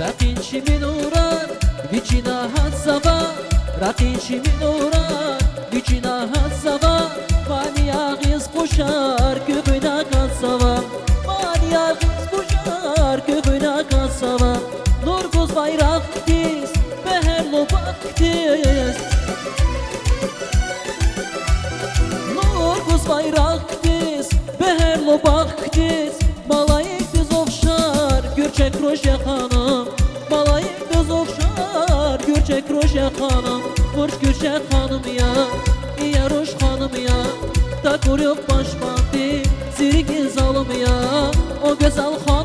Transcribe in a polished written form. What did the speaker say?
رقین چی می نوران ویچی نهاد سوا رقین چی می نوران ویچی نهاد سوا مانی آغیز خوشار که بنا کن سوا مانی آغیز خوشار که بنا کن سوا نور گوز bayrak diz beherlo baktiz Nur guz bayrak diz beherlo baktiz Malayık düz ofşar Gürçek roşe hanım Malayık düz ofşar Gürçek roşe hanım Burç Gürçek hanım ya İya roş hanım ya Ta koruyor başmandı Zirgi zalım ya O güzel hanım